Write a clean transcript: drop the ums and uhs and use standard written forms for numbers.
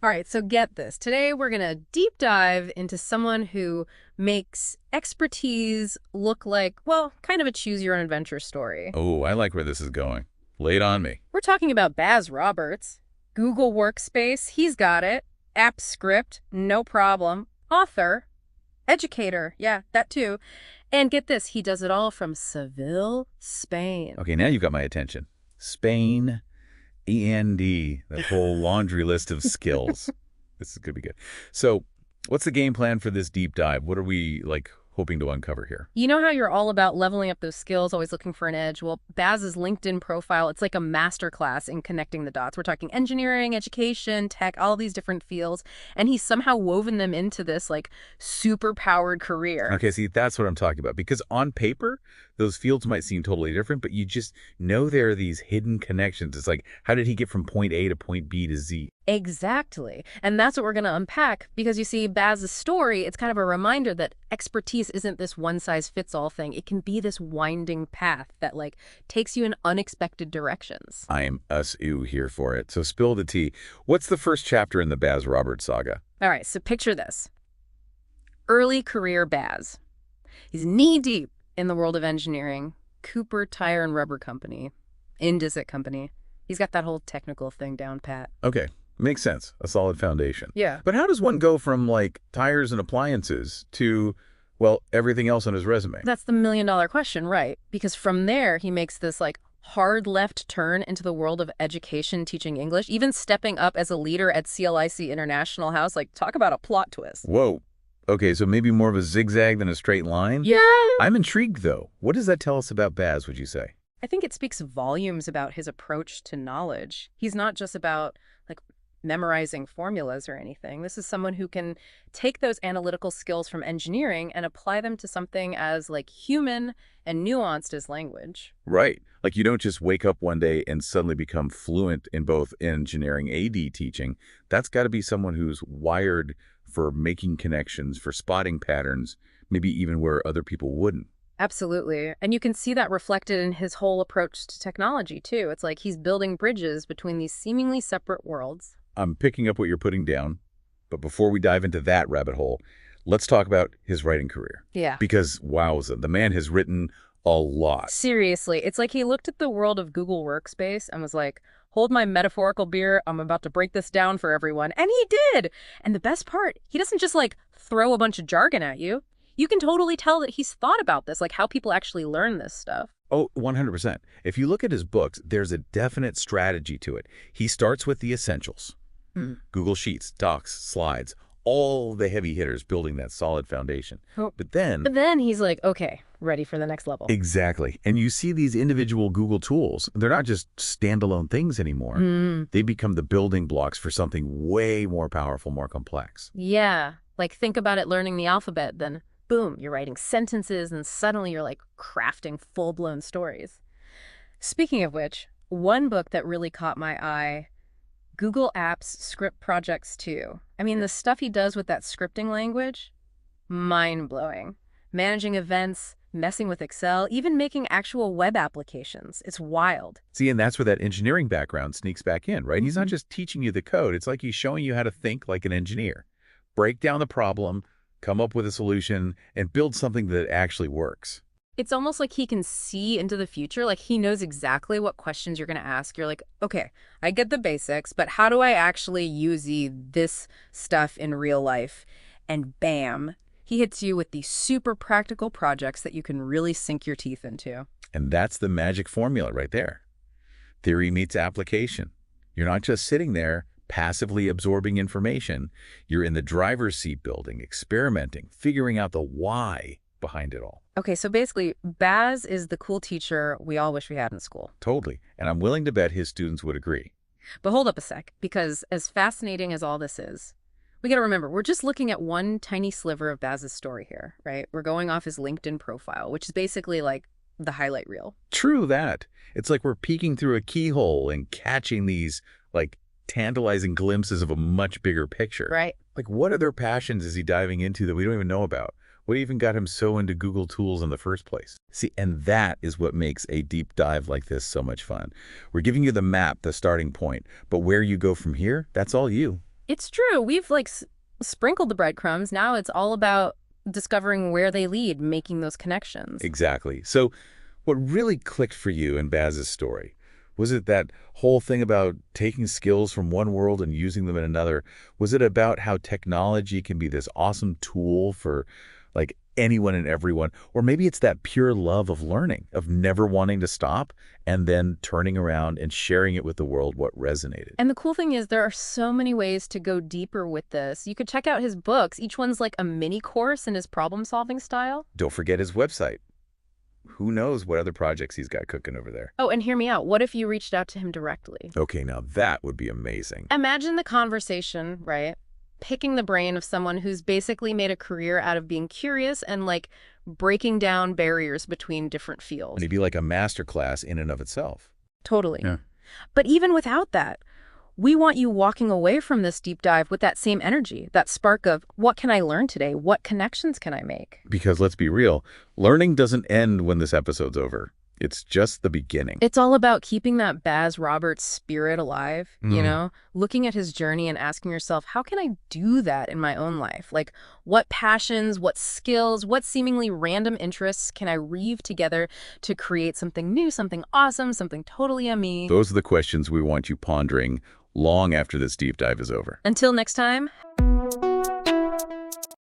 All right, so get this. Today we're going to deep dive into someone who makes expertise look like, well, kind of a choose your own adventure story. Oh, I like where this is going. Lay it on me. We're talking about Baz Roberts. Google Workspace, he's got it. App script, no problem. Author, educator, yeah, that too. And get this, he does it all from Seville, Spain. Okay, now you've got my attention. Spain, END, that whole laundry list of skills. This is going to be good. So what's the game plan for this deep dive? What are we, hoping to uncover here? You know how you're all about leveling up those skills, always looking for an edge? Well, Baz's LinkedIn profile, it's like a masterclass in connecting the dots. We're talking engineering, education, tech, all these different fields, and he's somehow woven them into this, super-powered career. Okay, see, that's what I'm talking about. Because on paper, those fields might seem totally different, but you just know there are these hidden connections. It's like, how did he get from point A to point B to Z? Exactly. And that's what we're going to unpack because you see, Baz's story, it's kind of a reminder that expertise isn't this one-size-fits-all thing. It can be this winding path that, takes you in unexpected directions. I am here for it. So spill the tea. What's the first chapter in the Baz Roberts saga? All right, so picture this. Early career Baz. He's knee-deep in the world of engineering. Cooper Tire and Rubber Company. Indesit Company. He's got that whole technical thing down pat. Okay. Makes sense. A solid foundation. Yeah. But how does one go from, tires and appliances to, everything else on his resume? That's the million-dollar question, right? Because from there, he makes this, hard left turn into the world of education, teaching English, even stepping up as a leader at CLIC International House. Talk about a plot twist. Whoa. Okay, so maybe more of a zigzag than a straight line? Yeah. I'm intrigued, though. What does that tell us about Baz, would you say? I think it speaks volumes about his approach to knowledge. He's not just about, memorizing formulas or anything. This is someone who can take those analytical skills from engineering and apply them to something as human and nuanced as language. Right. You don't just wake up one day and suddenly become fluent in both engineering AD teaching. That's got to be someone who's wired for making connections, for spotting patterns, maybe even where other people wouldn't. Absolutely. And you can see that reflected in his whole approach to technology, too. It's like he's building bridges between these seemingly separate worlds. I'm picking up what you're putting down, but before we dive into that rabbit hole, let's talk about his writing career. Yeah. Because, wowza, the man has written a lot. Seriously, it's like he looked at the world of Google Workspace and was like, hold my metaphorical beer, I'm about to break this down for everyone. And he did! And the best part, he doesn't just, throw a bunch of jargon at you. You can totally tell that he's thought about this, how people actually learn this stuff. Oh, 100%. If you look at his books, there's a definite strategy to it. He starts with the essentials. Google Sheets, Docs, Slides, all the heavy hitters building that solid foundation. Oh. But then He's like, okay, ready for the next level. Exactly. And you see these individual Google tools. They're not just standalone things anymore. They become the building blocks for something way more powerful, more complex. Yeah. Think about it learning the alphabet, then boom, you're writing sentences and suddenly you're crafting full-blown stories. Speaking of which, one book that really caught my eye, Google Apps Script Projects 2. I mean, the stuff he does with that scripting language, mind-blowing. Managing events, messing with Excel, even making actual web applications. It's wild. See, and that's where that engineering background sneaks back in, right? He's not just teaching you the code. It's like he's showing you how to think like an engineer. Break down the problem, come up with a solution, and build something that actually works. It's almost like he can see into the future. He knows exactly what questions you're going to ask. You're like, okay, I get the basics, but how do I actually use this stuff in real life? And bam, he hits you with these super practical projects that you can really sink your teeth into. And that's the magic formula right there. Theory meets application. You're not just sitting there passively absorbing information. You're in the driver's seat building, experimenting, figuring out the why behind it all. Okay, so basically, Baz is the cool teacher we all wish we had in school. Totally. And I'm willing to bet his students would agree. But hold up a sec, because as fascinating as all this is, we got to remember, we're just looking at one tiny sliver of Baz's story here, right? We're going off his LinkedIn profile, which is basically the highlight reel. True that. It's like we're peeking through a keyhole and catching these, tantalizing glimpses of a much bigger picture. Right. What other passions is he diving into that we don't even know about? What even got him so into Google tools in the first place? See, and that is what makes a deep dive like this so much fun. We're giving you the map, the starting point, but where you go from here, that's all you. It's true. We've like sprinkled the breadcrumbs. Now it's all about discovering where they lead, making those connections. Exactly. So what really clicked for you in Baz's story? Was it that whole thing about taking skills from one world and using them in another? Was it about how technology can be this awesome tool for like anyone and everyone? Or maybe it's that pure love of learning, of never wanting to stop and then turning around and sharing it with the world what resonated. And the cool thing is there are so many ways to go deeper with this. You could check out his books. Each one's like a mini course in his problem-solving style. Don't forget his website. Who knows what other projects he's got cooking over there. Oh, and hear me out. What if you reached out to him directly? Okay, now that would be amazing. Imagine the conversation, right? Picking the brain of someone who's basically made a career out of being curious and like breaking down barriers between different And fields. it'd be like a masterclass in and of itself. Totally. Yeah. But even without that, we want you walking away from this deep dive with that same energy, that spark of what can I learn today? What connections can I make? Because let's be real, learning doesn't end when this episode's over. It's just the beginning. It's all about keeping that Baz Roberts spirit alive, you Mm. know, looking at his journey and asking yourself, how can I do that in my own life? Like, what passions, what skills, what seemingly random interests can I weave together to create something new, something awesome, something totally a me? Those are the questions we want you pondering long after this deep dive is over. Until next time.